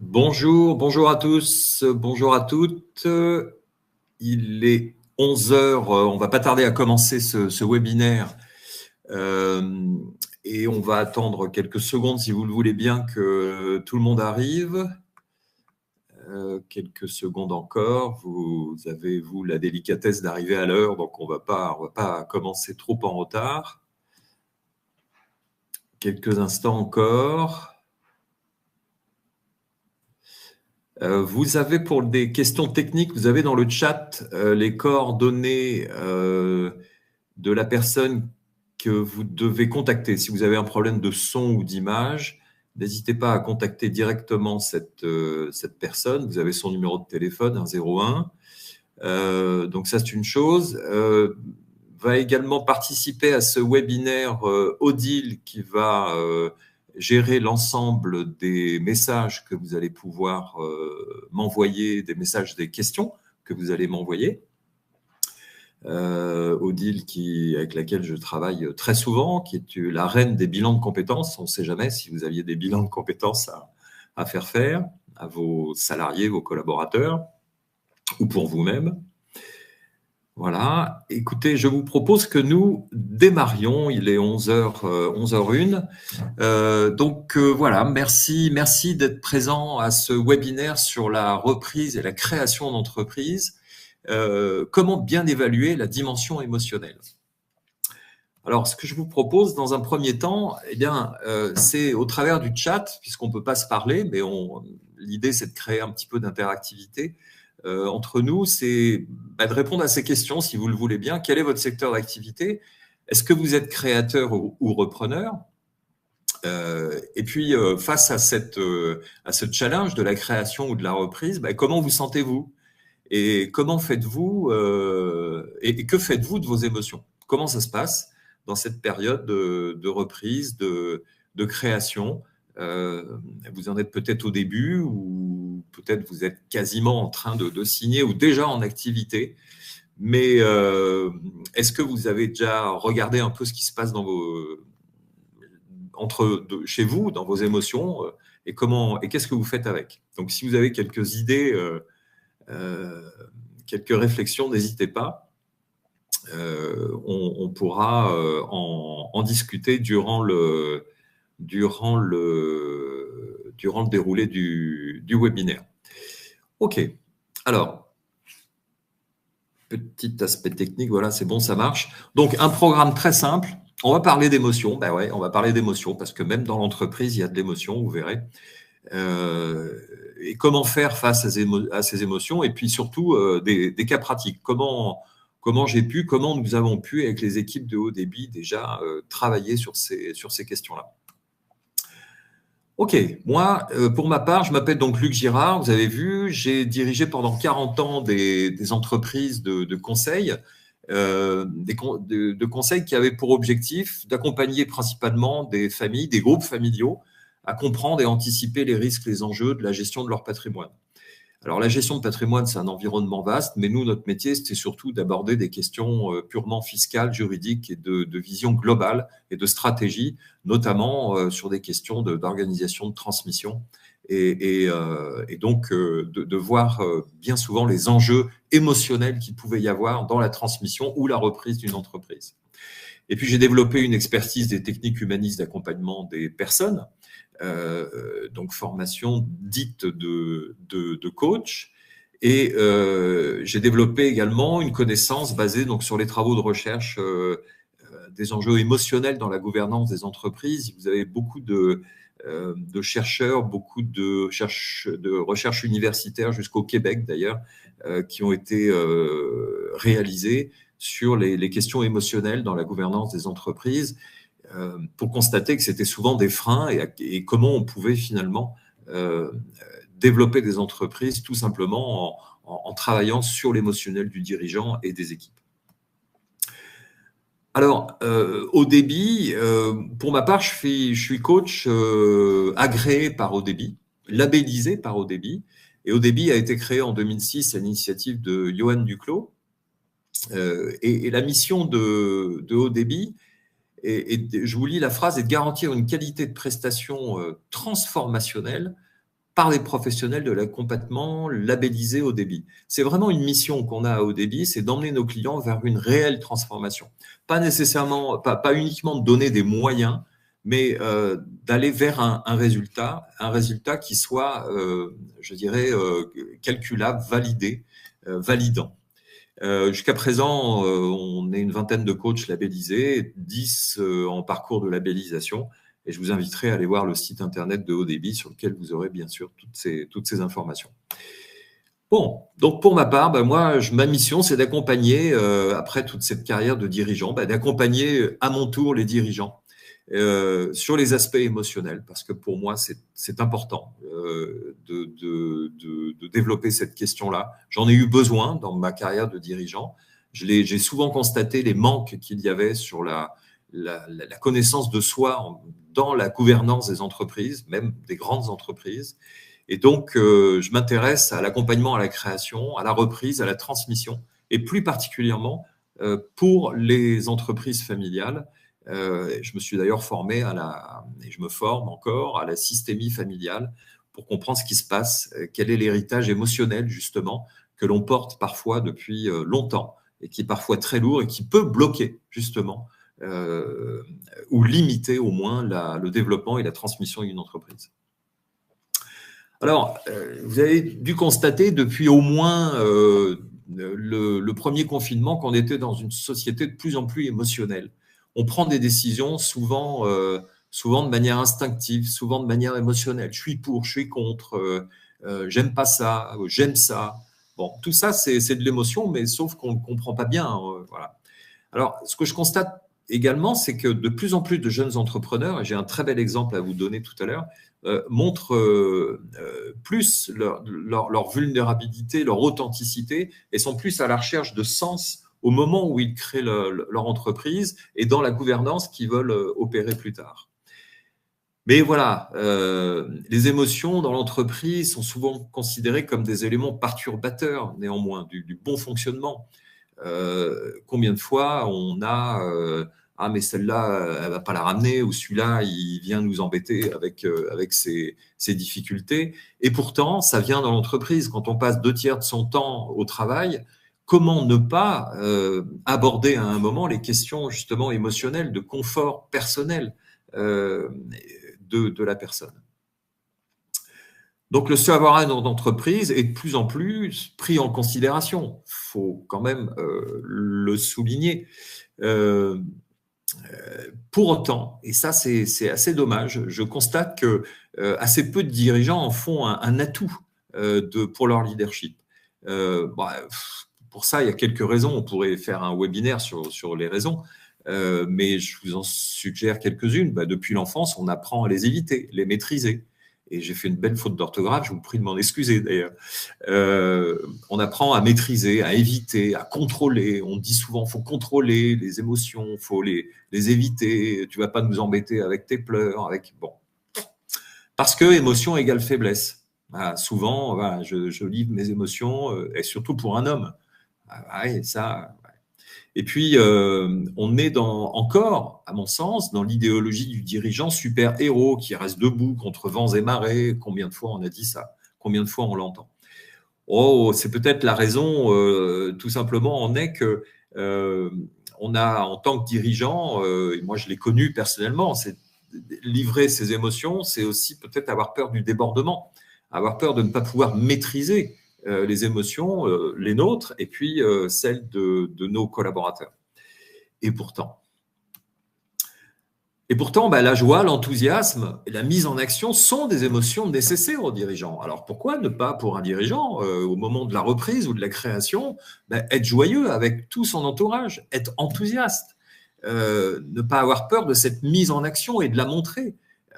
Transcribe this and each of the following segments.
Bonjour à tous, bonjour à toutes. Il est 11 heures, on va pas tarder à commencer ce webinaire et on va attendre quelques secondes si vous le voulez bien que tout le monde arrive. Quelques secondes encore, vous avez la délicatesse d'arriver à l'heure, donc on va pas commencer trop en retard. Quelques instants encore. Vous avez pour des questions techniques, vous avez dans le chat les coordonnées de la personne que vous devez contacter. Si vous avez un problème de son ou d'image, n'hésitez pas à contacter directement cette personne. Vous avez son numéro de téléphone, 01. Donc ça, c'est une chose. Va également participer à ce webinaire Odile qui va gérer l'ensemble des messages que vous allez pouvoir m'envoyer, des messages, des questions que vous allez m'envoyer. Odile avec laquelle je travaille très souvent, qui est la reine des bilans de compétences. On ne sait jamais si vous aviez des bilans de compétences à faire à vos salariés, vos collaborateurs, ou pour vous-même. Voilà. Écoutez, je vous propose que nous démarrions. Il est 11h, 11h01. Donc voilà, merci d'être présent à ce webinaire sur la reprise et la création d'entreprise. Comment bien évaluer la dimension émotionnelle. Alors, ce que je vous propose dans un premier temps, c'est au travers du chat, puisqu'on ne peut pas se parler, mais l'idée, c'est de créer un petit peu d'interactivité entre nous, c'est de répondre à ces questions, si vous le voulez bien. Quel est votre secteur d'activité? Est-ce que vous êtes créateur ou repreneur? Et puis, face à ce challenge de la création ou de la reprise, comment vous sentez-vous? Et comment faites-vous et que faites-vous de vos émotions? Comment ça se passe dans cette période de reprise, de création? Vous en êtes peut-être au début ou peut-être vous êtes quasiment en train de signer ou déjà en activité. Mais est-ce que vous avez déjà regardé un peu ce qui se passe chez vous, dans vos émotions et qu'est-ce que vous faites avec? Donc, si vous avez quelques idées, quelques réflexions, n'hésitez pas. On pourra en discuter durant le déroulé du webinaire. OK. Alors, petit aspect technique, voilà, c'est bon, ça marche. Donc, un programme très simple. On va parler d'émotions. Ben ouais, on va parler d'émotions parce que même dans l'entreprise, il y a de l'émotion, vous verrez. Et comment faire face à ces émotions et puis surtout des cas pratiques. Comment nous avons pu, avec les équipes de haut débit, déjà travailler sur ces questions-là. OK, moi, pour ma part, je m'appelle donc Luc Girard, vous avez vu, j'ai dirigé pendant 40 ans des entreprises de conseil, de conseils qui avaient pour objectif d'accompagner principalement des familles, des groupes familiaux, à comprendre et anticiper les risques, les enjeux de la gestion de leur patrimoine. Alors, la gestion de patrimoine, c'est un environnement vaste, mais nous, notre métier, c'était surtout d'aborder des questions purement fiscales, juridiques et de vision globale et de stratégie, notamment sur des questions d'organisation, de transmission, et donc de voir bien souvent les enjeux émotionnels qu'il pouvait y avoir dans la transmission ou la reprise d'une entreprise. Et puis, j'ai développé une expertise des techniques humanistes d'accompagnement des personnes, donc formation dite de coach. Et j'ai développé également une connaissance basée donc sur les travaux de recherche des enjeux émotionnels dans la gouvernance des entreprises. Vous avez beaucoup de chercheurs, beaucoup de recherches universitaires jusqu'au Québec d'ailleurs, qui ont été réalisées sur les questions émotionnelles dans la gouvernance des entreprises, pour constater que c'était souvent des freins et comment on pouvait finalement développer des entreprises tout simplement en travaillant sur l'émotionnel du dirigeant et des équipes. Alors, Haut Débit, pour ma part, je suis coach agréé par Haut Débit, labellisé par Haut Débit. Et Haut Débit a été créé en 2006 à l'initiative de Johan Duclos. Et la mission de Haut Débit, et je vous lis la phrase, est de garantir une qualité de prestation transformationnelle par les professionnels de l'accompagnement labellisés haut débit. C'est vraiment une mission qu'on a à haut débit, c'est d'emmener nos clients vers une réelle transformation. Pas nécessairement, pas uniquement de donner des moyens, mais d'aller vers un résultat qui soit, je dirais, calculable, validé, validant. Jusqu'à présent, on est une vingtaine de coachs labellisés, 10 en parcours de labellisation. Et je vous inviterai à aller voir le site internet de Haut Débit sur lequel vous aurez bien sûr toutes ces informations. Bon, donc pour ma part, moi, ma mission, c'est d'accompagner, après toute cette carrière de dirigeant, d'accompagner à mon tour les dirigeants sur les aspects émotionnels, parce que pour moi, c'est important de développer cette question-là. J'en ai eu besoin dans ma carrière de dirigeant. J'ai souvent constaté les manques qu'il y avait sur la connaissance de soi dans la gouvernance des entreprises, même des grandes entreprises. Et donc, je m'intéresse à l'accompagnement à la création, à la reprise, à la transmission, et plus particulièrement pour les entreprises familiales. Je me suis d'ailleurs formé et je me forme encore à la systémie familiale pour comprendre ce qui se passe, quel est l'héritage émotionnel justement que l'on porte parfois depuis longtemps et qui est parfois très lourd et qui peut bloquer justement ou limiter au moins le développement et la transmission d'une entreprise. Alors, vous avez dû constater depuis au moins le premier confinement qu'on était dans une société de plus en plus émotionnelle. On prend des décisions souvent de manière instinctive, souvent de manière émotionnelle. Je suis pour, je suis contre, j'aime pas ça, j'aime ça. Bon, tout ça, c'est de l'émotion, mais sauf qu'on ne comprend pas bien. Voilà. Alors, ce que je constate également, c'est que de plus en plus de jeunes entrepreneurs, et j'ai un très bel exemple à vous donner tout à l'heure, montrent plus leur vulnérabilité, leur authenticité, et sont plus à la recherche de sens au moment où ils créent leur entreprise et dans la gouvernance qu'ils veulent opérer plus tard. Mais voilà, les émotions dans l'entreprise sont souvent considérées comme des éléments perturbateurs, néanmoins, du bon fonctionnement. Combien de fois on a ah mais celle-là elle va pas la ramener, ou celui-là il vient nous embêter avec ses difficultés, et pourtant ça vient dans l'entreprise. Quand on passe 2/3 de son temps au travail, comment ne pas aborder à un moment les questions justement émotionnelles, de confort personnel de la personne. Donc, le savoir-être d'entreprise est de plus en plus pris en considération. Il faut quand même le souligner. Pour autant, et ça c'est assez dommage, je constate que assez peu de dirigeants en font un atout pour leur leadership. Pour ça, il y a quelques raisons. On pourrait faire un webinaire sur les raisons, mais je vous en suggère quelques-unes. Depuis l'enfance, on apprend à les éviter, les maîtriser. Et j'ai fait une belle faute d'orthographe, je vous prie de m'en excuser d'ailleurs. On apprend à maîtriser, à éviter, à contrôler. On dit souvent, il faut contrôler les émotions, il faut les éviter. Tu ne vas pas nous embêter avec tes pleurs. Bon. Parce que émotion égale faiblesse. Souvent, je livre mes émotions, et surtout pour un homme. Ça... Et puis, on est encore, à mon sens, dans l'idéologie du dirigeant super-héros qui reste debout contre vents et marées. Combien de fois on a dit ça? Combien de fois on l'entend? Oh, c'est peut-être la raison, tout simplement, en est que on a, en tant que dirigeant, et moi je l'ai connu personnellement, c'est livrer ses émotions, c'est aussi peut-être avoir peur du débordement, avoir peur de ne pas pouvoir maîtriser les émotions, les nôtres, et puis celles de nos collaborateurs. Et pourtant, la joie, l'enthousiasme et la mise en action sont des émotions nécessaires aux dirigeants. Alors pourquoi ne pas, pour un dirigeant, au moment de la reprise ou de la création, être joyeux avec tout son entourage, être enthousiaste, ne pas avoir peur de cette mise en action et de la montrer.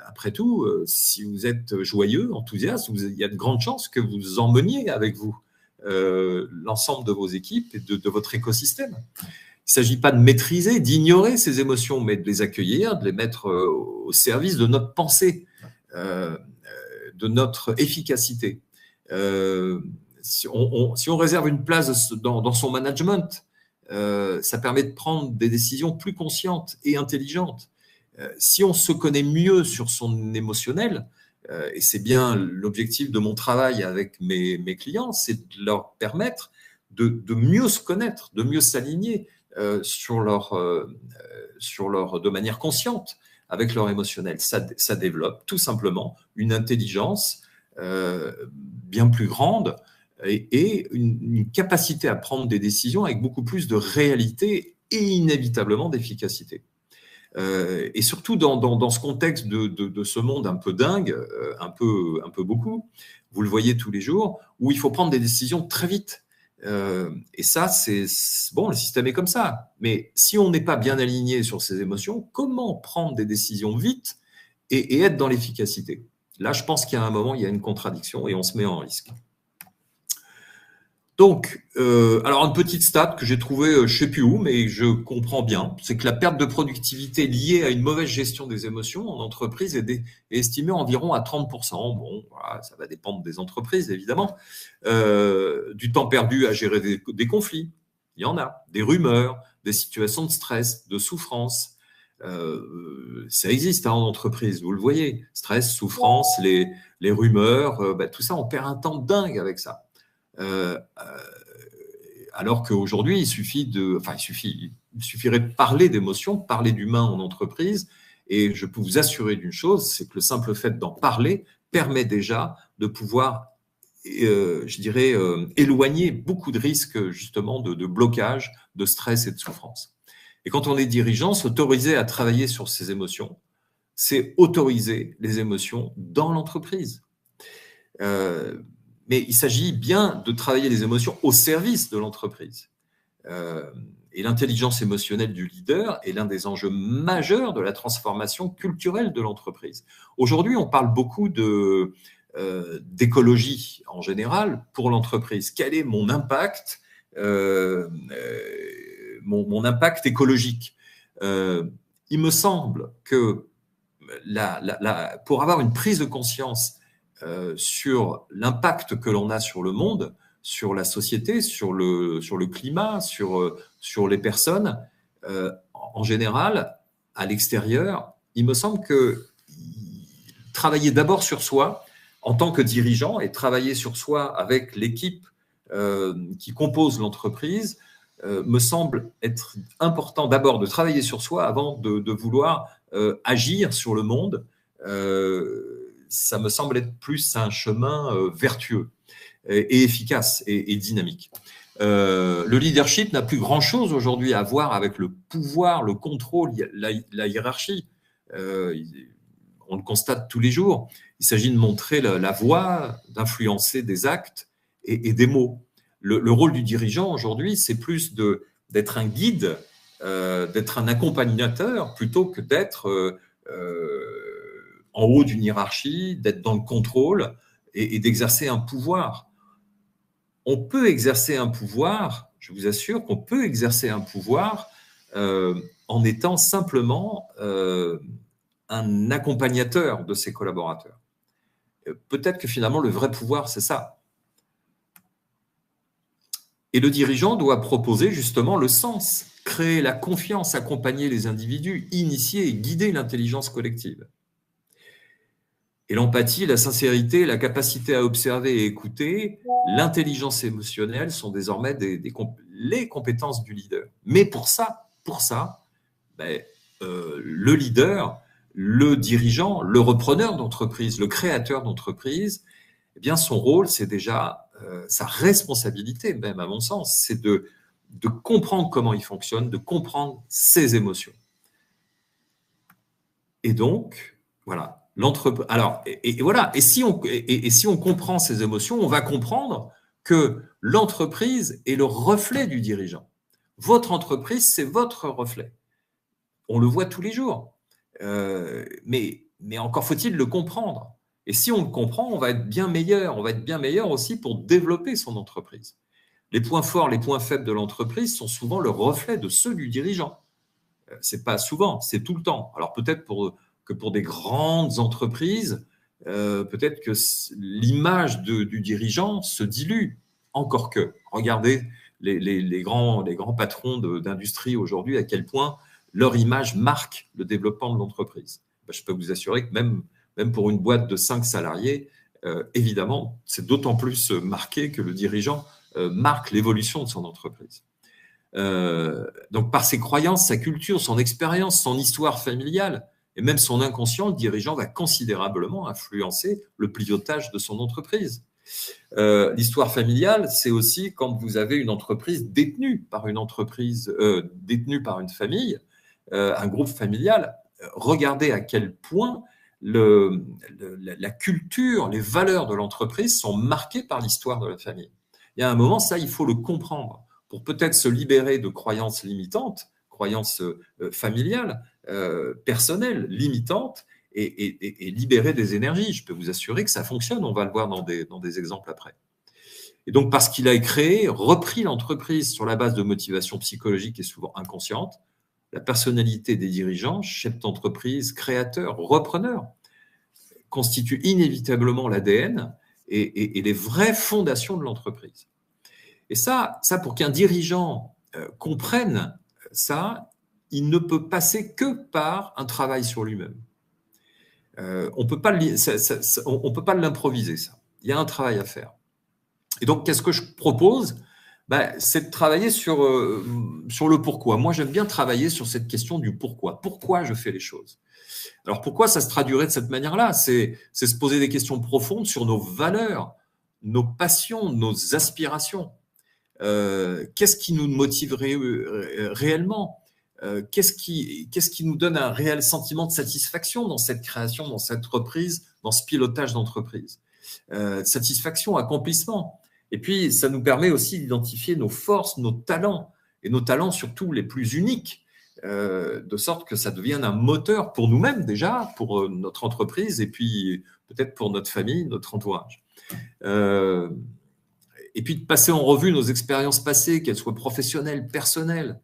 Après tout, si vous êtes joyeux, enthousiaste, il y a de grandes chances que vous emmeniez avec vous l'ensemble de vos équipes et de votre écosystème. Il ne s'agit pas de maîtriser, d'ignorer ces émotions, mais de les accueillir, de les mettre au service de notre pensée, de notre efficacité. Si on réserve une place dans son management, ça permet de prendre des décisions plus conscientes et intelligentes. Si on se connaît mieux sur son émotionnel, Et c'est bien l'objectif de mon travail avec mes clients, c'est de leur permettre de mieux se connaître, de mieux s'aligner de manière consciente avec leur émotionnel. Ça développe tout simplement une intelligence bien plus grande et une capacité à prendre des décisions avec beaucoup plus de réalité et inévitablement d'efficacité. Et surtout dans ce contexte de ce monde un peu dingue, un peu beaucoup, vous le voyez tous les jours, où il faut prendre des décisions très vite. Et ça, bon, le système est comme ça. Mais si on n'est pas bien aligné sur ses émotions, comment prendre des décisions vite et être dans l'efficacité? Là, je pense qu'il y a un moment, il y a une contradiction et on se met en risque. Donc, alors une petite stat que j'ai trouvée, je ne sais plus où, mais je comprends bien, c'est que la perte de productivité liée à une mauvaise gestion des émotions en entreprise est estimée environ à 30%. Bon, voilà, ça va dépendre des entreprises, évidemment. Du temps perdu à gérer des conflits, il y en a, des rumeurs, des situations de stress, de souffrance. Ça existe en entreprise, vous le voyez. Stress, souffrance, les rumeurs, tout ça, on perd un temps dingue avec ça. Alors qu'aujourd'hui, il suffirait de parler d'émotions, de parler d'humain en entreprise, et je peux vous assurer d'une chose, c'est que le simple fait d'en parler permet déjà de pouvoir, éloigner beaucoup de risques justement de blocage, de stress et de souffrance. Et quand on est dirigeant, s'autoriser à travailler sur ses émotions, c'est autoriser les émotions dans l'entreprise. Mais il s'agit bien de travailler les émotions au service de l'entreprise. Et l'intelligence émotionnelle du leader est l'un des enjeux majeurs de la transformation culturelle de l'entreprise. Aujourd'hui, on parle beaucoup d'écologie en général pour l'entreprise. Quel est mon impact, mon impact écologique? Il me semble que pour avoir une prise de conscience sur l'impact que l'on a sur le monde, sur la société, sur le climat, sur les personnes, en général, à l'extérieur, il me semble que travailler d'abord sur soi en tant que dirigeant et travailler sur soi avec l'équipe qui compose l'entreprise me semble être important d'abord de travailler sur soi avant de vouloir agir sur le monde. Ça me semble être plus un chemin vertueux et efficace et dynamique. Le leadership n'a plus grand-chose aujourd'hui à voir avec le pouvoir, le contrôle, la hiérarchie. On le constate tous les jours. Il s'agit de montrer la voie, d'influencer des actes et des mots. Le rôle du dirigeant aujourd'hui, c'est plus d'être un guide, d'être un accompagnateur, plutôt que d'être en haut d'une hiérarchie, d'être dans le contrôle et d'exercer un pouvoir. On peut exercer un pouvoir, je vous assure qu'on peut exercer un pouvoir en étant simplement un accompagnateur de ses collaborateurs. Peut-être que finalement, le vrai pouvoir, c'est ça. Et le dirigeant doit proposer justement le sens, créer la confiance, accompagner les individus, initier et guider l'intelligence collective. Et l'empathie, la sincérité, la capacité à observer et écouter, l'intelligence émotionnelle sont désormais les compétences du leader. Mais pour ça, le leader, le dirigeant, le repreneur d'entreprise, le créateur d'entreprise, eh bien son rôle, c'est déjà sa responsabilité même, à mon sens, c'est de comprendre comment il fonctionne, de comprendre ses émotions. Et donc, voilà. Alors, voilà. Et si on comprend ces émotions, on va comprendre que l'entreprise est le reflet du dirigeant. Votre entreprise, c'est votre reflet. On le voit tous les jours. Mais encore faut-il le comprendre. Et si on le comprend, on va être bien meilleur. On va être bien meilleur aussi pour développer son entreprise. Les points forts, les points faibles de l'entreprise sont souvent le reflet de ceux du dirigeant. C'est pas souvent, c'est tout le temps. Alors peut-être que pour des grandes entreprises, peut-être que l'image du dirigeant se dilue. Encore que, regardez les grands patrons d'industrie aujourd'hui, à quel point leur image marque le développement de l'entreprise. Je peux vous assurer que même même pour une boîte de 5 salariés, évidemment, c'est d'autant plus marqué que le dirigeant marque l'évolution de son entreprise. Donc, par ses croyances, sa culture, son expérience, son histoire familiale, et même son inconscient, le dirigeant va considérablement influencer le pilotage de son entreprise. L'histoire familiale, c'est aussi quand vous avez une entreprise détenue par une famille, un groupe familial. Regardez à quel point la culture, les valeurs de l'entreprise sont marquées par l'histoire de la famille. Il y a un moment, ça, il faut le comprendre pour peut-être se libérer de croyances limitantes, croyances familiales, personnelles, limitantes, et libérer des énergies. Je peux vous assurer que ça fonctionne, on va le voir dans des exemples après. Et donc, parce qu'il a créé, repris l'entreprise sur la base de motivations psychologiques et souvent inconscientes, la personnalité des dirigeants, chefs d'entreprise, créateurs, repreneurs, constitue inévitablement l'ADN et les vraies fondations de l'entreprise. Et ça pour qu'un dirigeant comprenne ça, il ne peut passer que par un travail sur lui-même. On peut pas l'improviser, ça. Il y a un travail à faire. Et donc, qu'est-ce que je propose ? C'est de travailler sur le pourquoi. Moi, j'aime bien travailler sur cette question du pourquoi. Pourquoi je fais les choses ? Alors, pourquoi ça se traduirait de cette manière-là ? C'est se poser des questions profondes sur nos valeurs, nos passions, nos aspirations. Qu'est-ce qui nous motiverait réellement ? Qu'est-ce qui nous donne un réel sentiment de satisfaction dans cette création, dans cette reprise, dans ce pilotage d'entreprise ? Satisfaction, accomplissement. Et puis, ça nous permet aussi d'identifier nos forces, nos talents, et nos talents surtout les plus uniques, de sorte que ça devienne un moteur pour nous-mêmes déjà, pour notre entreprise, et puis peut-être pour notre famille, notre entourage. Et puis de passer en revue nos expériences passées, qu'elles soient professionnelles, personnelles,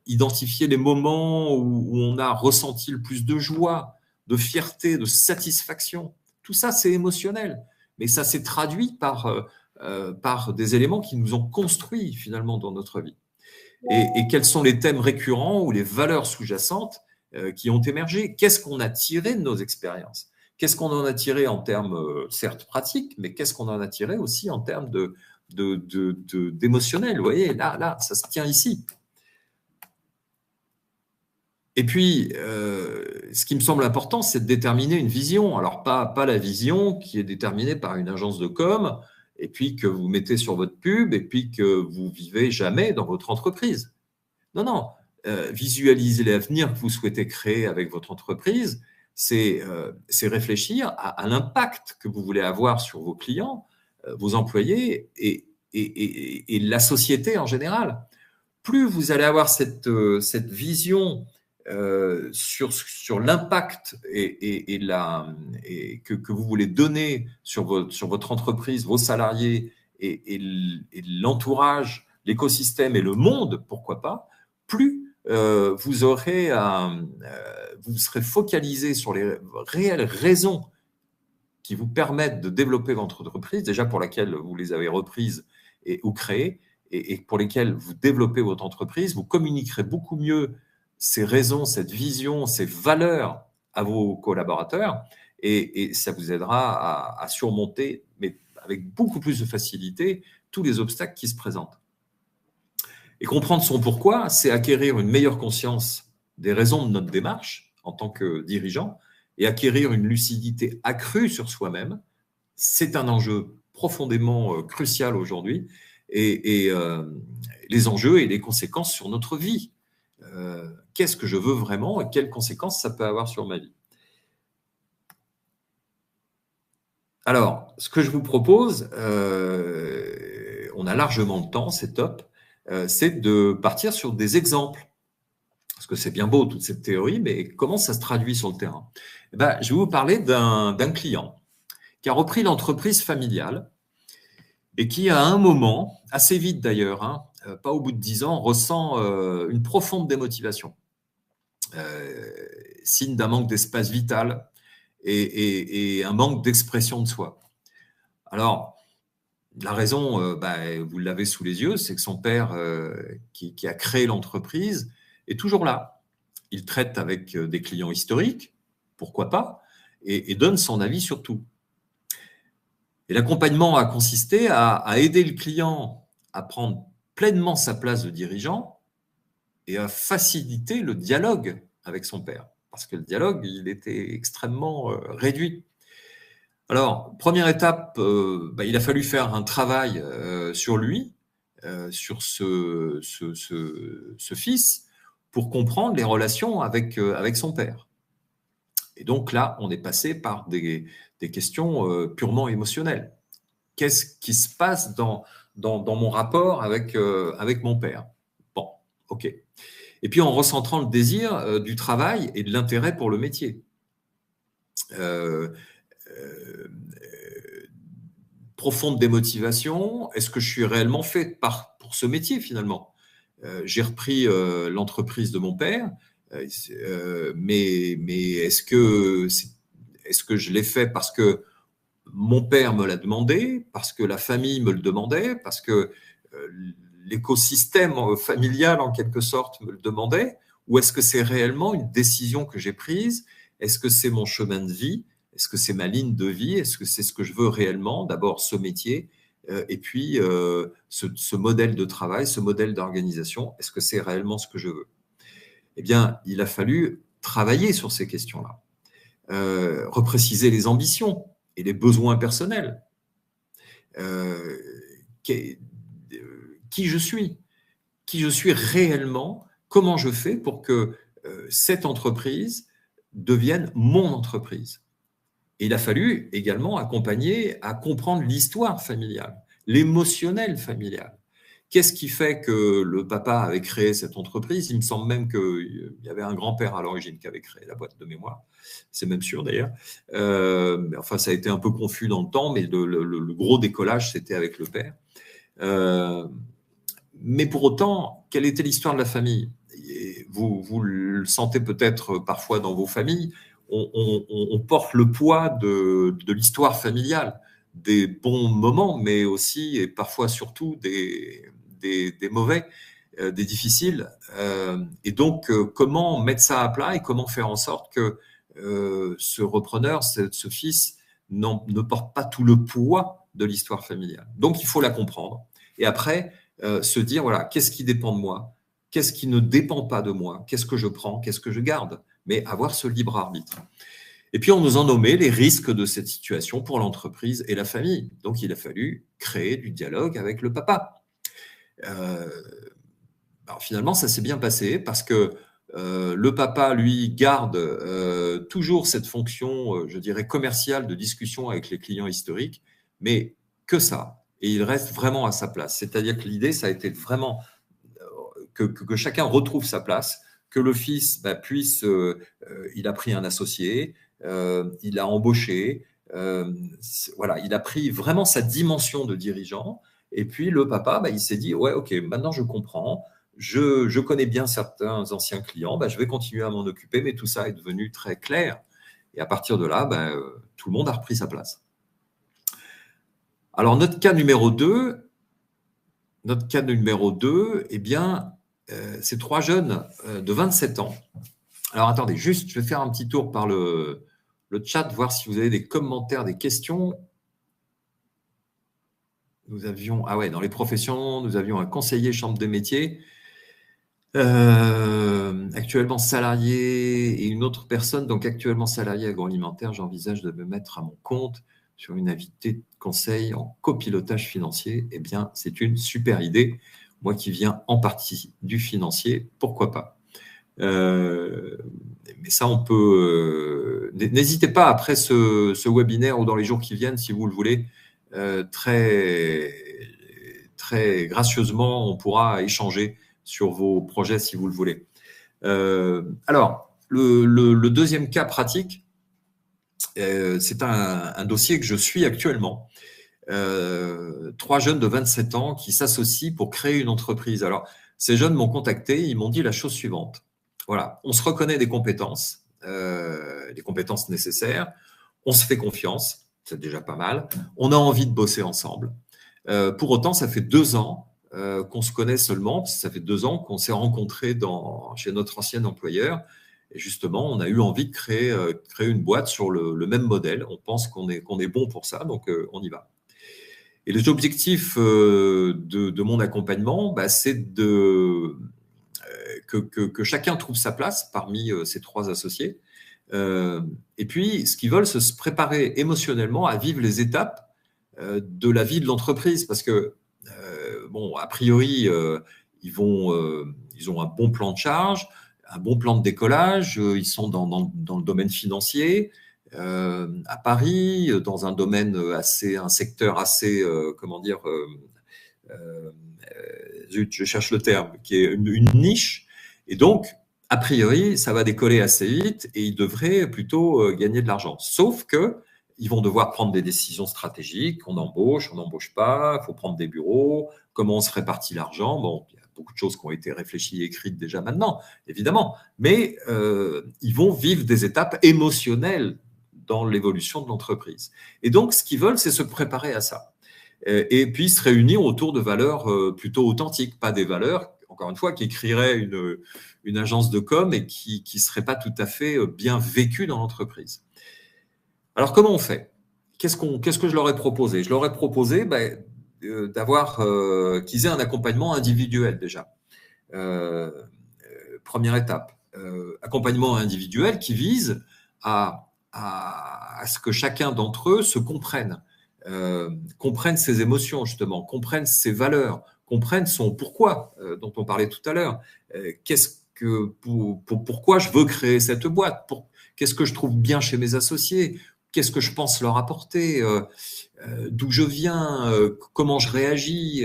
identifier les moments où on a ressenti le plus de joie, de fierté, de satisfaction. Tout ça, c'est émotionnel, mais ça s'est traduit par des éléments qui nous ont construits finalement dans notre vie. Et quels sont les thèmes récurrents ou les valeurs sous-jacentes qui ont émergé ? Qu'est-ce qu'on a tiré de nos expériences ? Qu'est-ce qu'on en a tiré en termes, certes, pratiques, mais qu'est-ce qu'on en a tiré aussi en termes d'émotionnel ? Vous voyez, là, ça se tient ici. Et puis, ce qui me semble important, c'est de déterminer une vision. Alors, pas la vision qui est déterminée par une agence de com', et puis que vous mettez sur votre pub, et puis que vous vivez jamais dans votre entreprise. Non. Visualiser l'avenir que vous souhaitez créer avec votre entreprise, c'est réfléchir à l'impact que vous voulez avoir sur vos clients, vos employés et la société en général. Plus vous allez avoir cette vision sur l'impact que vous voulez donner sur votre entreprise, vos salariés et l'entourage, l'écosystème et le monde, pourquoi pas, plus vous serez focalisé sur les réelles raisons qui vous permettent de développer votre entreprise, déjà pour laquelle vous les avez reprises ou créées, et pour lesquelles vous développez votre entreprise. Vous communiquerez beaucoup mieux ces raisons, cette vision, ces valeurs à vos collaborateurs, et ça vous aidera à surmonter, mais avec beaucoup plus de facilité, tous les obstacles qui se présentent. Et comprendre son pourquoi, c'est acquérir une meilleure conscience des raisons de notre démarche en tant que dirigeant et acquérir une lucidité accrue sur soi-même. C'est un enjeu profondément crucial aujourd'hui, et les enjeux et les conséquences sur notre vie. Qu'est-ce que je veux vraiment et quelles conséquences ça peut avoir sur ma vie ? Alors, ce que je vous propose, on a largement le temps, c'est top, c'est de partir sur des exemples. Parce que c'est bien beau toute cette théorie, mais comment ça se traduit sur le terrain ? Je vais vous parler d'un client qui a repris l'entreprise familiale et qui, à un moment, assez vite d'ailleurs, pas au bout de 10 ans, ressent une profonde démotivation, signe d'un manque d'espace vital et un manque d'expression de soi. Alors, la raison, vous l'avez sous les yeux, c'est que son père, qui a créé l'entreprise, est toujours là. Il traite avec des clients historiques, pourquoi pas, et donne son avis sur tout. Et l'accompagnement a consisté à aider le client à prendre pleinement sa place de dirigeant et à faciliter le dialogue avec son père. Parce que le dialogue, il était extrêmement réduit. Alors, première étape, il a fallu faire un travail sur lui, sur ce fils, pour comprendre les relations avec son père. Et donc là, on est passé par des questions purement émotionnelles. Qu'est-ce qui se passe dans mon rapport avec mon père? Bon, ok. Et puis en recentrant le désir du travail et de l'intérêt pour le métier. Profonde démotivation, est-ce que je suis réellement fait pour ce métier finalement? J'ai repris l'entreprise de mon père, mais est-ce que je l'ai fait parce que mon père me l'a demandé, parce que la famille me le demandait, parce que l'écosystème familial, en quelque sorte, me le demandait, ou est-ce que c'est réellement une décision que j'ai prise? Est-ce que c'est mon chemin de vie? Est-ce que c'est ma ligne de vie? Est-ce que c'est ce que je veux réellement? D'abord, ce métier, et puis ce modèle de travail, ce modèle d'organisation, est-ce que c'est réellement ce que je veux? Eh bien, il a fallu travailler sur ces questions-là, repréciser les ambitions et les besoins personnels. Qui je suis réellement, comment je fais pour que cette entreprise devienne mon entreprise. Et il a fallu également accompagner à comprendre l'histoire familiale, l'émotionnel familial. Qu'est-ce qui fait que le papa avait créé cette entreprise? Il me semble même qu'il y avait un grand-père à l'origine qui avait créé la boîte de mémoire. C'est même sûr d'ailleurs. Enfin, ça a été un peu confus dans le temps, mais le gros décollage, c'était avec le père. Mais pour autant, quelle était l'histoire de la famille? Vous le sentez peut-être parfois dans vos familles, on porte le poids de l'histoire familiale, des bons moments, mais aussi et parfois surtout des mauvais, des difficiles. Et donc, comment mettre ça à plat et comment faire en sorte que ce repreneur, ce fils, ne porte pas tout le poids de l'histoire familiale. Donc, il faut la comprendre. Et après, se dire, voilà, qu'est-ce qui dépend de moi? Qu'est-ce qui ne dépend pas de moi? Qu'est-ce que je prends? Qu'est-ce que je garde? Mais avoir ce libre arbitre. Et puis, on nous a nommé les risques de cette situation pour l'entreprise et la famille. Donc, il a fallu créer du dialogue avec le papa. Alors, finalement, ça s'est bien passé parce que le papa, lui, garde toujours cette fonction, je dirais, commerciale de discussion avec les clients historiques, mais que ça. Et il reste vraiment à sa place. C'est-à-dire que l'idée, ça a été vraiment que chacun retrouve sa place, que le fils puisse, il a pris un associé, il a embauché, voilà, il a pris vraiment sa dimension de dirigeant. Et puis le papa, il s'est dit, ouais, ok, maintenant je comprends, je connais bien certains anciens clients, je vais continuer à m'en occuper, mais tout ça est devenu très clair. Et à partir de là, tout le monde a repris sa place. Alors, notre cas numéro 2, eh bien, c'est 3 jeunes de 27 ans. Alors, attendez, juste, je vais faire un petit tour par le chat, voir si vous avez des commentaires, des questions. Nous avions, dans les professions, nous avions un conseiller chambre des métiers, actuellement salarié, et une autre personne, donc actuellement salarié agroalimentaire. J'envisage de me mettre à mon compte sur une activité de conseil en copilotage financier. Eh bien, c'est une super idée. Moi qui viens en partie du financier, pourquoi pas? Mais ça, on peut... N'hésitez pas, après ce webinaire ou dans les jours qui viennent, si vous le voulez, très, très gracieusement, on pourra échanger sur vos projets si vous le voulez. Alors, le deuxième cas pratique, c'est un dossier que je suis actuellement. 3 jeunes de 27 ans qui s'associent pour créer une entreprise. Alors, ces jeunes m'ont contacté, ils m'ont dit la chose suivante. Voilà, on se reconnaît des compétences, les compétences nécessaires, on se fait confiance, c'est déjà pas mal, on a envie de bosser ensemble. Pour autant, ça fait 2 ans qu'on se connaît seulement, ça fait 2 ans qu'on s'est rencontrés chez notre ancien employeur, Et justement, on a eu envie de créer une boîte sur le même modèle. On pense qu'on est bon pour ça, donc on y va. Et les objectifs de mon accompagnement, c'est que chacun trouve sa place parmi ces 3 associés. Et puis, ce qu'ils veulent, c'est se préparer émotionnellement à vivre les étapes de la vie de l'entreprise. Parce que, a priori, ils ont un bon plan de charge, un bon plan de décollage, ils sont dans le domaine financier, à Paris, dans un domaine un secteur assez, je cherche le terme, qui est une niche. Et donc, a priori, ça va décoller assez vite et ils devraient plutôt gagner de l'argent. Sauf que ils vont devoir prendre des décisions stratégiques. On n'embauche pas, il faut prendre des bureaux, comment on se répartit l'argent. Bon, il y a beaucoup de choses qui ont été réfléchies et écrites déjà maintenant, évidemment. Mais ils vont vivre des étapes émotionnelles dans l'évolution de l'entreprise. Et donc, ce qu'ils veulent, c'est se préparer à ça. Et puis se réunir autour de valeurs plutôt authentiques, pas des valeurs, encore une fois, qui écriraient une agence de com et qui ne seraient pas tout à fait bien vécues dans l'entreprise. Alors, comment on fait ? Qu'est-ce que je leur ai proposé ? Je leur ai proposé d'avoir qu'ils aient un accompagnement individuel déjà. Première étape, accompagnement individuel qui vise à ce que chacun d'entre eux se comprenne. Comprennent ses émotions, justement, comprennent ses valeurs, comprennent son pourquoi, dont on parlait tout à l'heure. Pourquoi je veux créer cette boîte ? Qu'est-ce que je trouve bien chez mes associés ? Qu'est-ce que je pense leur apporter ? D'où je viens ? Comment je réagis ?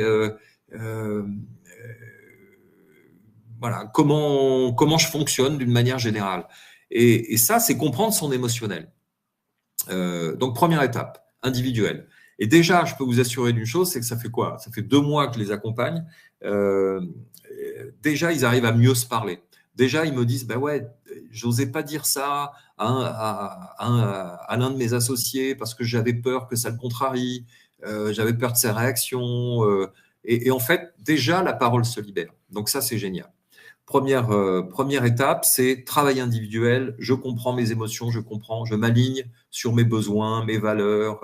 Voilà, comment je fonctionne d'une manière générale. Et ça, c'est comprendre son émotionnel. Donc, première étape, individuelle. Et déjà, je peux vous assurer d'une chose, c'est que ça fait quoi ? Ça fait 2 mois que je les accompagne. Déjà, ils arrivent à mieux se parler. Déjà, ils me disent, ouais, j'osais pas dire ça à l'un de mes associés parce que j'avais peur que ça le contrarie, j'avais peur de ses réactions. Et en fait, déjà, la parole se libère. Donc ça, c'est génial. Première étape, c'est travail individuel. Je comprends mes émotions, je m'aligne sur mes besoins, mes valeurs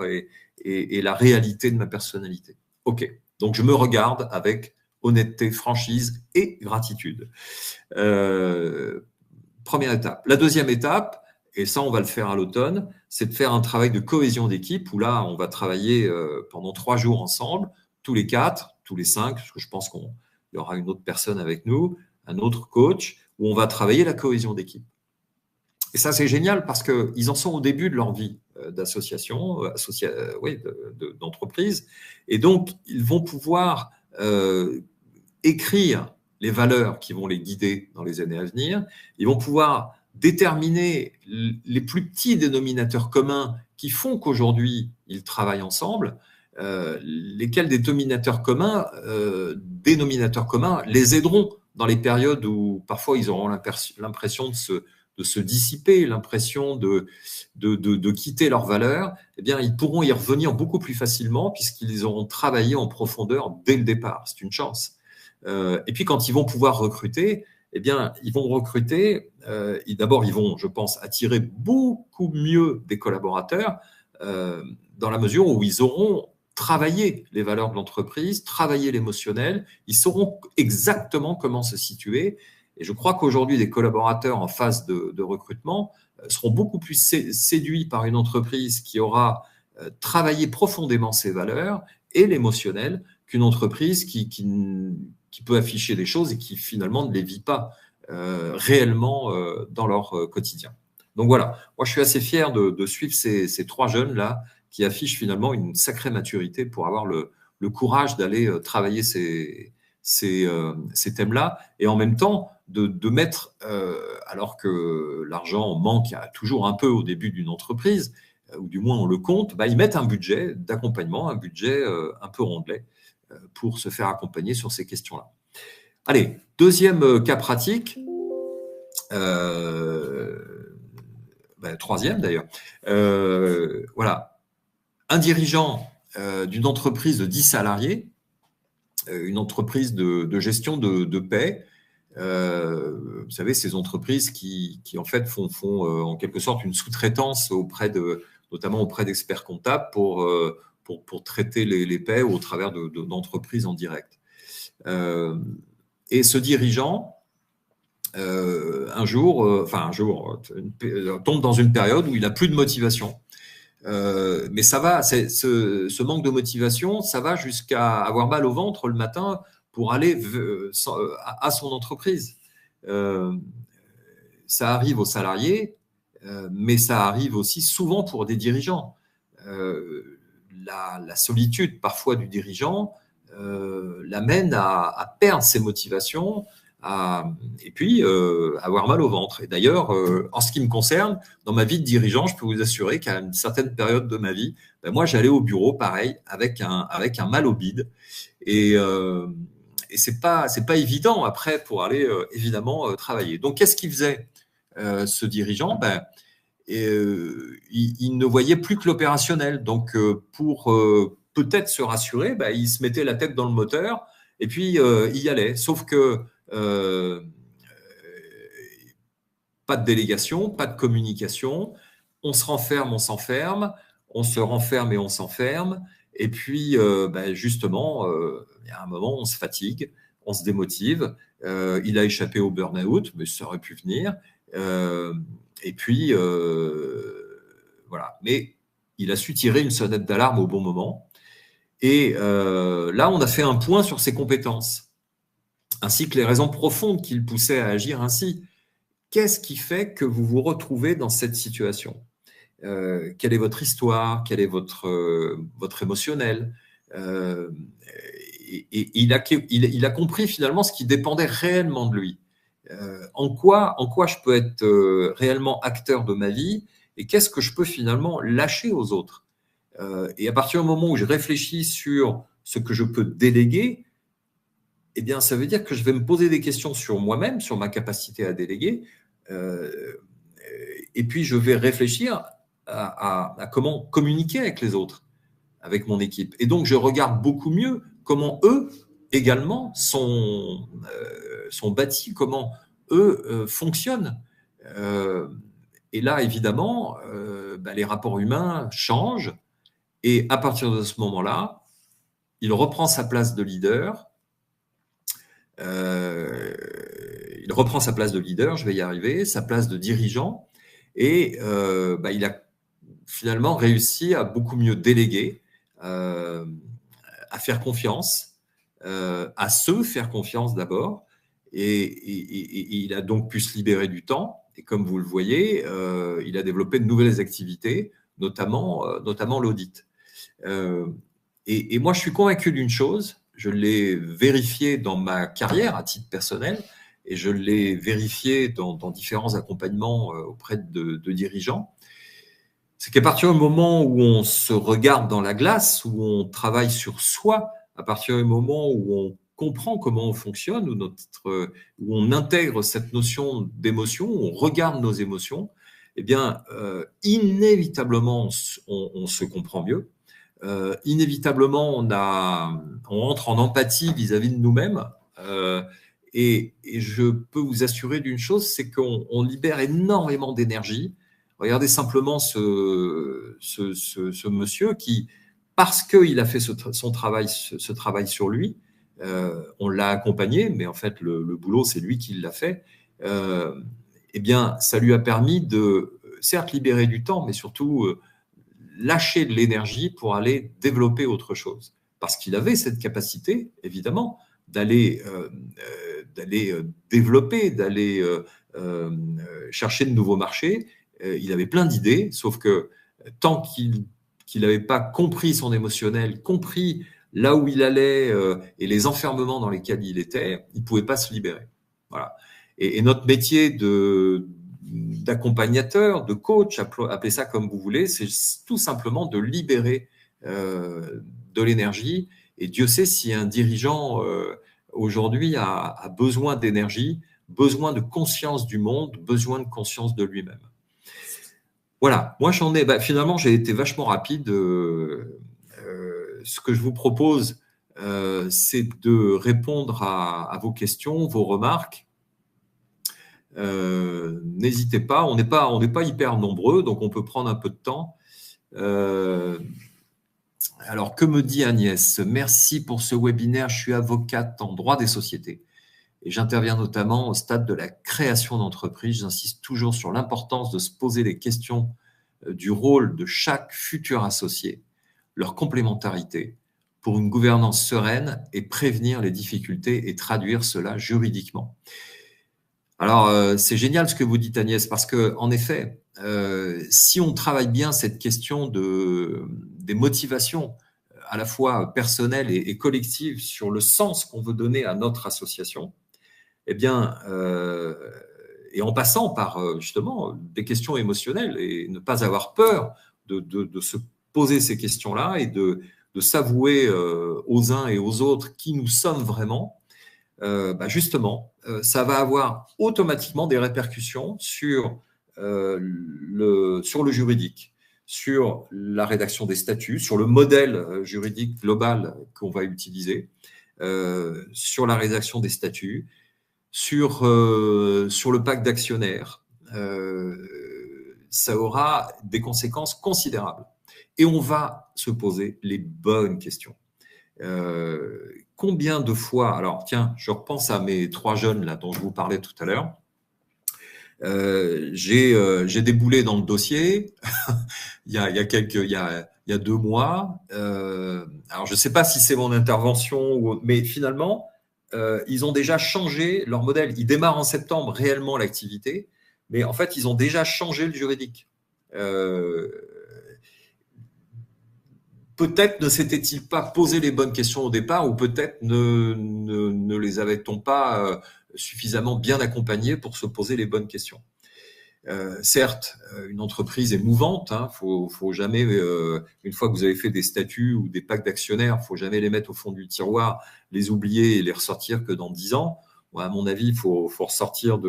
et la réalité de ma personnalité. OK, donc je me regarde avec honnêteté, franchise et gratitude. Première étape. La deuxième étape, et ça on va le faire à l'automne, c'est de faire un travail de cohésion d'équipe où là on va travailler pendant 3 jours ensemble, tous les 4, tous les 5, parce que je pense qu'il y aura une autre personne avec nous, un autre coach, où on va travailler la cohésion d'équipe. Et ça, c'est génial parce qu'ils en sont au début de leur vie d'association, d'entreprise. Et donc, ils vont pouvoir écrire les valeurs qui vont les guider dans les années à venir. Ils vont pouvoir déterminer les plus petits dénominateurs communs qui font qu'aujourd'hui, ils travaillent ensemble. Lesquels dénominateurs communs les aideront dans les périodes où parfois ils auront l'impression de se dissiper, l'impression de quitter leurs valeurs. Eh bien, ils pourront y revenir beaucoup plus facilement puisqu'ils auront travaillé en profondeur dès le départ. C'est une chance. Et puis, quand ils vont pouvoir recruter, eh bien, ils vont recruter. D'abord, ils vont, je pense, attirer beaucoup mieux des collaborateurs dans la mesure où ils auront travailler les valeurs de l'entreprise, travailler l'émotionnel. Ils sauront exactement comment se situer. Et je crois qu'aujourd'hui, des collaborateurs en phase de recrutement seront beaucoup plus séduits par une entreprise qui aura travaillé profondément ses valeurs et l'émotionnel qu'une entreprise qui peut afficher des choses et qui finalement ne les vit pas réellement dans leur quotidien. Donc voilà, moi je suis assez fier de suivre ces 3 jeunes-là qui affichent finalement une sacrée maturité pour avoir le courage d'aller travailler ces thèmes-là et en même temps de mettre, alors que l'argent manque toujours un peu au début d'une entreprise, ou du moins on le compte, ils mettent un budget d'accompagnement, un budget un peu rondelet pour se faire accompagner sur ces questions-là. Allez, deuxième cas pratique, troisième d'ailleurs, voilà. Un dirigeant d'une entreprise de 10 salariés, une entreprise de gestion de paie, Vous savez, ces entreprises qui en fait font en quelque sorte une sous-traitance notamment auprès d'experts comptables pour traiter les paies au travers d'entreprises en direct. Et ce dirigeant, un jour, tombe dans une période où il n'a plus de motivation. Mais ça va, ce manque de motivation, ça va jusqu'à avoir mal au ventre le matin pour aller à son entreprise. Ça arrive aux salariés, mais ça arrive aussi souvent pour des dirigeants. La solitude parfois du dirigeant l'amène à perdre ses motivations, et puis avoir mal au ventre. Et d'ailleurs, en ce qui me concerne, dans ma vie de dirigeant, je peux vous assurer qu'à une certaine période de ma vie, moi, j'allais au bureau, pareil, avec un mal au bide. Et c'est pas évident après pour aller évidemment travailler. Donc, qu'est-ce qu'il faisait ce dirigeant? Il ne voyait plus que l'opérationnel. Donc, pour peut-être se rassurer, il se mettait la tête dans le moteur et puis il y allait. Sauf que pas de délégation, pas de communication. On se renferme, on s'enferme. On se renferme et on s'enferme. Et puis, justement, il y a un moment, on se fatigue, on se démotive. Il a échappé au burn-out, mais ça aurait pu venir. Et puis, voilà. Mais il a su tirer une sonnette d'alarme au bon moment. Et là, on a fait un point sur ses compétences, ainsi que les raisons profondes qui le poussaient à agir ainsi. Qu'est-ce qui fait que vous vous retrouvez dans cette situation? Quelle est votre histoire? Quel est votre émotionnel? Et il a compris finalement ce qui dépendait réellement de lui. En quoi je peux être réellement acteur de ma vie et qu'est-ce que je peux finalement lâcher aux autres. Et à partir du moment où je réfléchis sur ce que je peux déléguer, eh bien, ça veut dire que je vais me poser des questions sur moi-même, sur ma capacité à déléguer, et puis je vais réfléchir à comment communiquer avec les autres, avec mon équipe. Et donc, je regarde beaucoup mieux comment eux également sont bâtis, comment eux fonctionnent. Et là, évidemment, les rapports humains changent. Et à partir de ce moment-là, il reprend sa place de leader. Je vais y arriver, sa place de dirigeant. Et il a finalement réussi à beaucoup mieux déléguer, à faire confiance, à se faire confiance d'abord. Et il a donc pu se libérer du temps. Et comme vous le voyez, il a développé de nouvelles activités, notamment l'audit. Et moi, je suis convaincu d'une chose, je l'ai vérifié dans ma carrière à titre personnel, et je l'ai vérifié dans différents accompagnements auprès de dirigeants, c'est qu'à partir du moment où on se regarde dans la glace, où on travaille sur soi, à partir du moment où on comprend comment on fonctionne, où on intègre cette notion d'émotion, où on regarde nos émotions, eh bien, inévitablement, on se comprend mieux. Inévitablement, on entre en empathie vis-à-vis de nous-mêmes. Et je peux vous assurer d'une chose, c'est qu'on libère énormément d'énergie. Regardez simplement ce monsieur qui, parce qu'il a fait ce travail sur lui, on l'a accompagné, mais en fait, le boulot, c'est lui qui l'a fait. Eh bien, ça lui a permis de, certes, libérer du temps, mais surtout lâcher de l'énergie pour aller développer autre chose. Parce qu'il avait cette capacité, évidemment, d'aller développer, d'aller chercher de nouveaux marchés. Il avait plein d'idées, sauf que tant qu'il n'avait pas compris son émotionnel, compris là où il allait et les enfermements dans lesquels il était, il ne pouvait pas se libérer. Voilà. Et notre métier d'accompagnateur, de coach, appelez ça comme vous voulez, c'est tout simplement de libérer de l'énergie. Et Dieu sait si un dirigeant aujourd'hui a besoin d'énergie, besoin de conscience du monde, besoin de conscience de lui-même. Voilà, moi finalement j'ai été vachement rapide. Ce que je vous propose, c'est de répondre à vos questions, vos remarques. N'hésitez pas, on n'est pas hyper nombreux, donc on peut prendre un peu de temps. Alors, que me dit Agnès? Merci pour ce webinaire, je suis avocate en droit des sociétés et j'interviens notamment au stade de la création d'entreprise. J'insiste toujours sur l'importance de se poser les questions du rôle de chaque futur associé, leur complémentarité, pour une gouvernance sereine et prévenir les difficultés et traduire cela juridiquement. Alors, c'est génial ce que vous dites, Agnès, parce que, en effet, si on travaille bien cette question des motivations, à la fois personnelles et collectives, sur le sens qu'on veut donner à notre association, eh bien, et en passant par justement des questions émotionnelles et ne pas avoir peur de se poser ces questions-là et de s'avouer aux uns et aux autres qui nous sommes vraiment, justement, ça va avoir automatiquement des répercussions sur le juridique, sur la rédaction des statuts, sur le modèle juridique global qu'on va utiliser, sur la rédaction des statuts, sur le pacte d'actionnaires. Ça aura des conséquences considérables. Et on va se poser les bonnes questions. Combien de fois, alors tiens, je repense à mes 3 jeunes là dont je vous parlais tout à l'heure. J'ai déboulé dans le dossier il y a 2 mois. Alors je ne sais pas si c'est mon intervention, mais finalement, ils ont déjà changé leur modèle. Ils démarrent en septembre réellement l'activité, mais en fait, ils ont déjà changé le juridique. Peut-être ne s'était-il pas posé les bonnes questions au départ, ou peut-être ne les avait-on pas suffisamment bien accompagnés pour se poser les bonnes questions. Certes, une entreprise est mouvante. Faut jamais, une fois que vous avez fait des statuts ou des pactes d'actionnaires, faut jamais les mettre au fond du tiroir, les oublier et les ressortir que dans 10 ans. Moi, à mon avis, il faut ressortir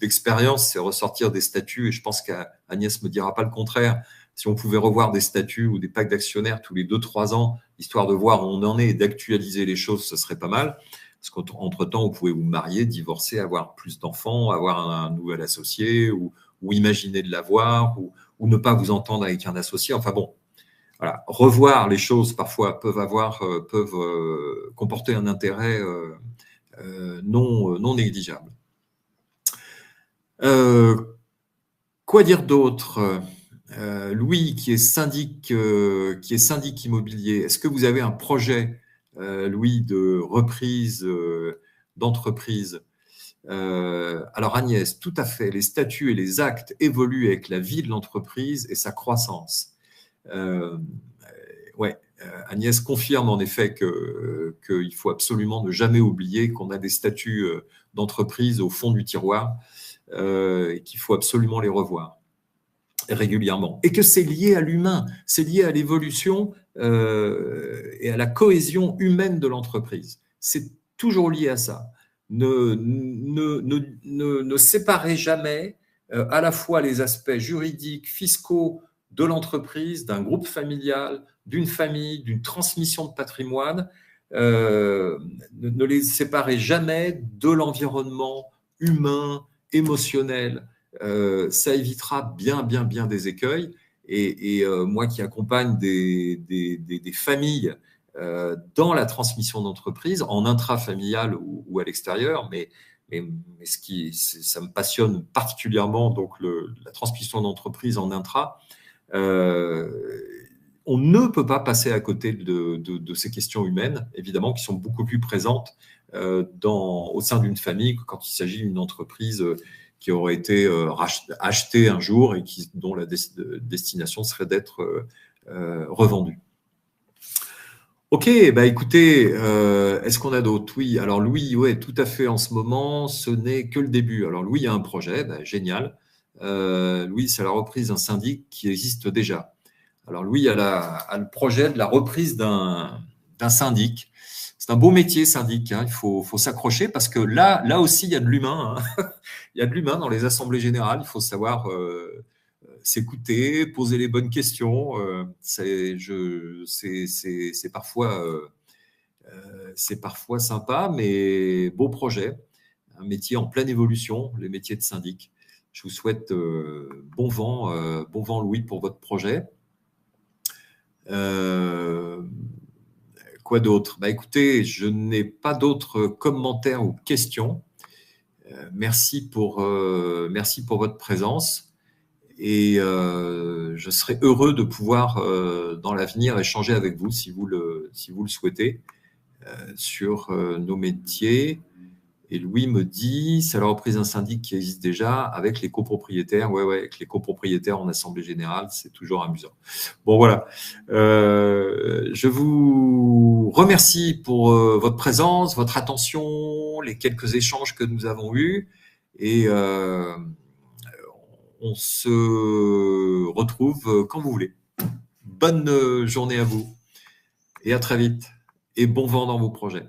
d'expérience, c'est ressortir des statuts, et je pense qu'Agnès me dira pas le contraire. Si on pouvait revoir des statuts ou des pactes d'actionnaires tous les 2-3 ans, histoire de voir où on en est et d'actualiser les choses, ce serait pas mal. Parce qu'entre-temps, vous pouvez vous marier, divorcer, avoir plus d'enfants, avoir un nouvel associé, ou imaginer de l'avoir, ou ne pas vous entendre avec un associé. Enfin bon, voilà. Revoir les choses parfois peuvent comporter un intérêt non négligeable. Quoi dire d'autre? Louis, qui est syndic immobilier, est-ce que vous avez un projet, Louis, de reprise d'entreprise? Alors Agnès, tout à fait, les statuts et les actes évoluent avec la vie de l'entreprise et sa croissance. Ouais, Agnès confirme en effet qu'il faut absolument ne jamais oublier qu'on a des statuts d'entreprise au fond du tiroir et qu'il faut absolument les revoir régulièrement. Et que c'est lié à l'humain, c'est lié à l'évolution et à la cohésion humaine de l'entreprise. C'est toujours lié à ça. Ne séparez jamais à la fois les aspects juridiques, fiscaux de l'entreprise, d'un groupe familial, d'une famille, d'une transmission de patrimoine. Ne les séparez jamais de l'environnement humain, émotionnel. Ça évitera bien des écueils. Et moi qui accompagne des familles dans la transmission d'entreprise, en intrafamilial ou à l'extérieur, mais ça me passionne particulièrement, donc la transmission d'entreprise en intra. On ne peut pas passer à côté de ces questions humaines, évidemment, qui sont beaucoup plus présentes au sein d'une famille que quand il s'agit d'une entreprise qui aurait été achetée un jour et dont la destination serait d'être revendue. Ok, écoutez, est-ce qu'on a d'autres? Oui, alors Louis, ouais, tout à fait, en ce moment, ce n'est que le début. Alors Louis a un projet, génial. Louis, c'est la reprise d'un syndic qui existe déjà. Alors Louis a le projet de la reprise d'un syndic. C'est un beau métier, syndic, il faut s'accrocher parce que là aussi, il y a de l'humain. Il y a de l'humain dans les assemblées générales, il faut savoir s'écouter, poser les bonnes questions. C'est parfois sympa, mais beau projet. un métier en pleine évolution, les métiers de syndic. Je vous souhaite bon vent Louis pour votre projet. Quoi d'autre? Écoutez, je n'ai pas d'autres commentaires ou questions. Merci pour votre présence et je serai heureux de pouvoir dans l'avenir échanger avec vous si vous le souhaitez sur nos métiers. Et Louis me dit, c'est la reprise d'un syndic qui existe déjà avec les copropriétaires. Ouais, avec les copropriétaires en assemblée générale, c'est toujours amusant. Bon, voilà. Je vous remercie pour votre présence, votre attention, les quelques échanges que nous avons eus. Et on se retrouve quand vous voulez. Bonne journée à vous et à très vite. Et bon vent dans vos projets.